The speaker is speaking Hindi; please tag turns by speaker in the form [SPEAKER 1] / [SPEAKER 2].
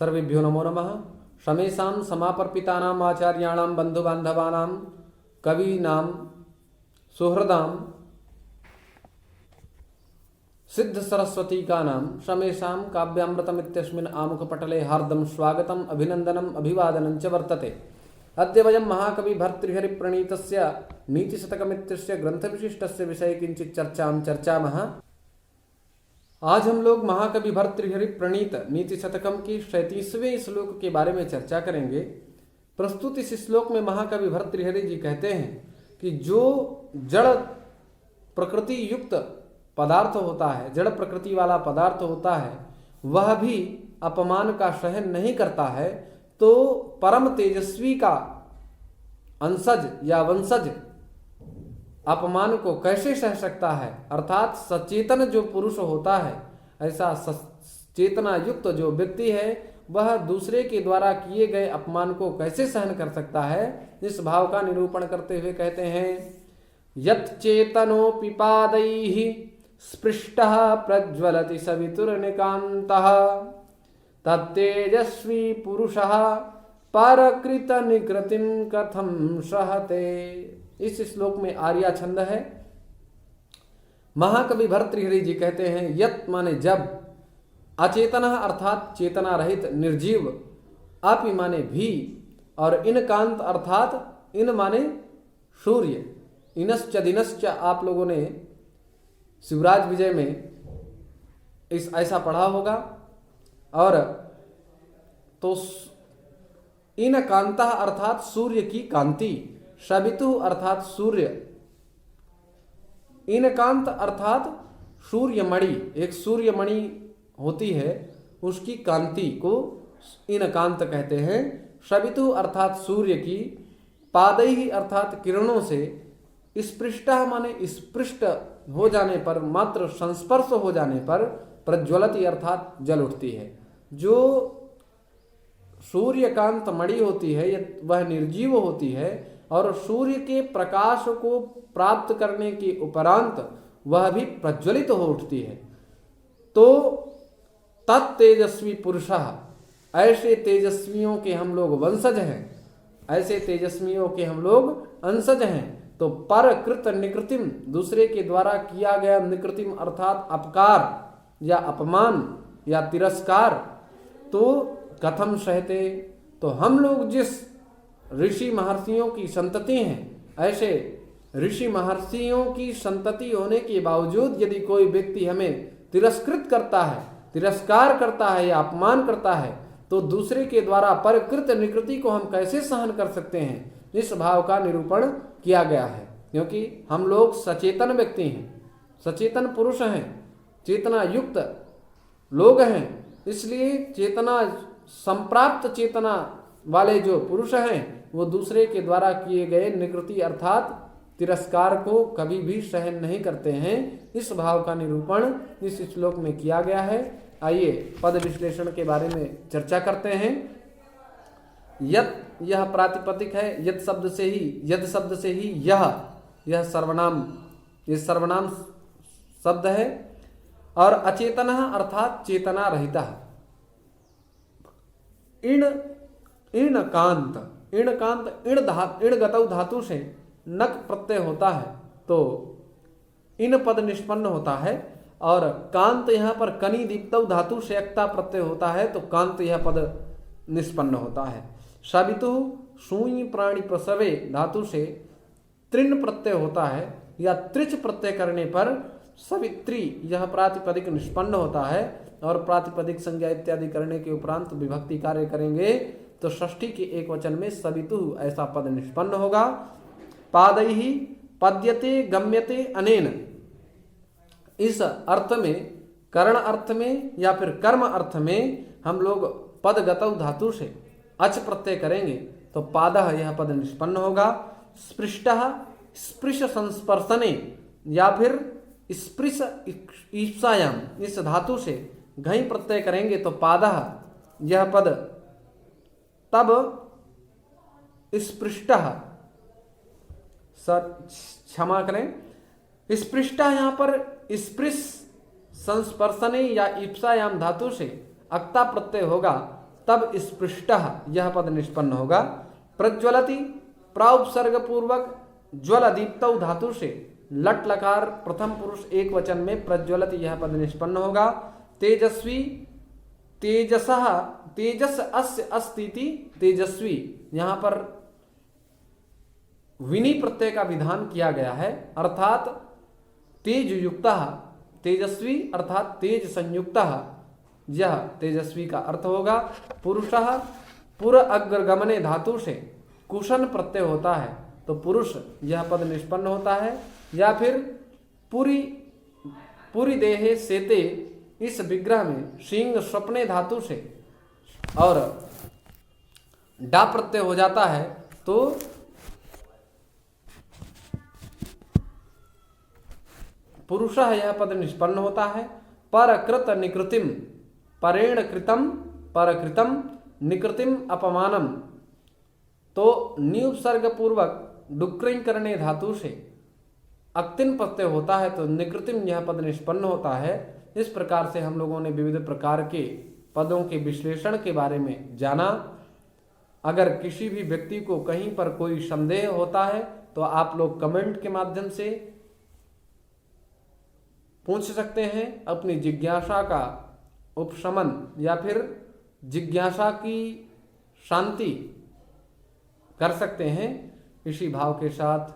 [SPEAKER 1] सर्वेभ्यो नमो नमः। शमेषां समापर्पितानाम् आचार्याणां बन्धुबान्धवानां कवीनां सुहृदां सिद्ध सरस्वती का नाम शमेषां काव्यामृतमित्यस्मिन् आमुखपटले हार्दं स्वागतम् अभिनन्दनम् अभिवादनं च वर्तते। अद्य वयं महाकवि भर्तृहरिप्रणीतस्य नीतिशतकमित्यस्य ग्रंथविशिष्टस्य विषये किंचित चर्चामः। आज हम लोग महाकवि भर्तृहरि प्रणीत नीति शतकम की 37वें श्लोक के बारे में चर्चा करेंगे। प्रस्तुत इस श्लोक में महाकवि भर्तृहरि जी कहते हैं कि जो जड़ प्रकृति युक्त पदार्थ होता है, जड़ प्रकृति वाला पदार्थ होता है, वह भी अपमान का सहन नहीं करता है, तो परम तेजस्वी का अंशज या वंशज अपमान को कैसे सह सकता है। अर्थात सचेतन जो पुरुष होता है, ऐसा चेतना युक्त जो व्यक्ति है, वह दूसरे के द्वारा किए गए अपमान को कैसे सहन कर सकता है। इस भाव का निरूपण करते हुए कहते हैं, यत् चेतनोऽपि पादैः स्पृष्टः प्रज्वलति सवितुर्निकान्तः तत्तेजस्वी पुरुषः परकृत निकृतिं कथं सहते। इस श्लोक में आर्या छंद है। महाकवि भर्तृहरि जी कहते हैं, यत् माने जब, अचेतन अर्थात चेतना रहित निर्जीव, अपि माने भी, और इनकांत अर्थात इन माने सूर्य, इनश्च दिनश्च आप लोगों ने शिवराज विजय में इस ऐसा पढ़ा होगा। और तो इन कांता अर्थात सूर्य की कांति, सवितु अर्थात सूर्य, इनकांत अर्थात सूर्यमणि, एक सूर्यमणि होती है, उसकी कांति को इनकांत कहते हैं। सवितु अर्थात सूर्य की, पादैहि अर्थात किरणों से, स्पृष्टा माने स्पृष्ट हो जाने पर, मात्र संस्पर्श हो जाने पर, प्रज्वलति अर्थात जल उठती है। जो सूर्यकांत मणि होती है वह निर्जीव होती है, और सूर्य के प्रकाश को प्राप्त करने के उपरांत वह भी प्रज्वलित हो उठती है। तो तत्तेजस्वी पुरुषः, ऐसे तेजस्वियों के हम लोग वंशज हैं, ऐसे तेजस्वियों के हम लोग अंशज हैं। तो परकृत निकृतिम, दूसरे के द्वारा किया गया निकृतिम अर्थात अपकार या अपमान या तिरस्कार, तो कथम सहते, तो हम लोग जिस ऋषि महर्षियों की संतति हैं, ऐसे ऋषि महर्षियों की संतति होने के बावजूद यदि कोई व्यक्ति हमें तिरस्कृत करता है, तिरस्कार करता है या अपमान करता है, तो दूसरे के द्वारा परकृत निकृति को हम कैसे सहन कर सकते हैं। इस भाव का निरूपण किया गया है, क्योंकि हम लोग सचेतन व्यक्ति हैं, सचेतन पुरुष हैं, चेतना युक्त लोग हैं। इसलिए चेतना संप्राप्त चेतना वाले जो पुरुष हैं, वो दूसरे के द्वारा किए गए निकृति अर्थात तिरस्कार को कभी भी सहन नहीं करते हैं। इस भाव का निरूपण इस श्लोक में किया गया है। आइए पद विश्लेषण के बारे में चर्चा करते हैं। यत्, यह प्रातिपदिक है, यत् शब्द से ही, यद शब्द से ही यह सर्वनाम, ये सर्वनाम शब्द है। और अचेतन अर्थात चेतना रहित। इणकांत, इणकांत इण गतौ धातु से नक प्रत्यय होता है, तो इन पद निष्पन्न होता है। और कांत यहाँ पर कनी दीप्तौ धातु से अक्ता प्रत्यय होता है, तो कांत यह पद निष्पन्न होता है। सवितु सूई प्राणी प्रसवे धातु से तृण प्रत्यय होता है, या त्रिच प्रत्यय करने पर सवित्री यह प्रातिपदिक निष्पन्न होता है। और प्रातिपदिक संज्ञा इत्यादि करने के उपरांत विभक्ति कार्य करेंगे तो षष्ठी के एक वचन में सवितु ऐसा पद निष्पन्न होगा। पादैहि पद्यते गम्यते अनेन, इस अर्थ में, करण अर्थ में या फिर कर्म अर्थ में हम लोग पदगतौ धातु से अच प्रत्यय करेंगे तो पादः यह पद निष्पन्न होगा। स्पृष्टः स्पृश संस्पर्शने या फिर स्पृश ईप्सायाम, इस धातु से घई प्रत्यय करेंगे तो पादः यह पद तब स्पृष्टः, क्षमा करें, स्पृष्टः यहाँ पर स्पृश संस्पर्शने या ईप्सायाम धातु से अक्ता प्रत्यय होगा, तब स्पृष्टः यह पद निष्पन्न होगा। प्रज्वलति प्राउपसर्ग पूर्वक ज्वल दीप्तौ धातु से लट लकार प्रथम पुरुष एक वचन में प्रज्वलति यह पद निष्पन्न होगा। तेजस्वी तेजसः तेजस अस्य अस्तीति तेजस्वी, यहाँ पर विनी प्रत्यय का विधान किया गया है, अर्थात तेज युक्तः तेजस्वी अर्थात तेज संयुक्तः, यह तेजस्वी का अर्थ होगा। पुरुषः पुर अग्रगमने धातु से कुशन प्रत्यय होता है तो पुरुष यह पद निष्पन्न होता है। या फिर पूरी देहे सेते इस विग्रह में सिंह स्वप्ने धातु से और डा प्रत्यय हो जाता है तो पुरुषः यह पद निष्पन्न होता है। परकृत निकृतिम परेण कृतम परकृतम निकृतिम अपमानम, तो निउपसर्ग पूर्वक डुक्रिंग करने धातु से अक्तिन प्रत्यय होता है तो निकृतिम यह पद निष्पन्न होता है। इस प्रकार से हम लोगों ने विविध प्रकार के पदों के विश्लेषण के बारे में जाना। अगर किसी भी व्यक्ति को कहीं पर कोई संदेह होता है तो आप लोग कमेंट के माध्यम से पूछ सकते हैं, अपनी जिज्ञासा का उपशमन या फिर जिज्ञासा की शांति कर सकते हैं। इसी भाव के साथ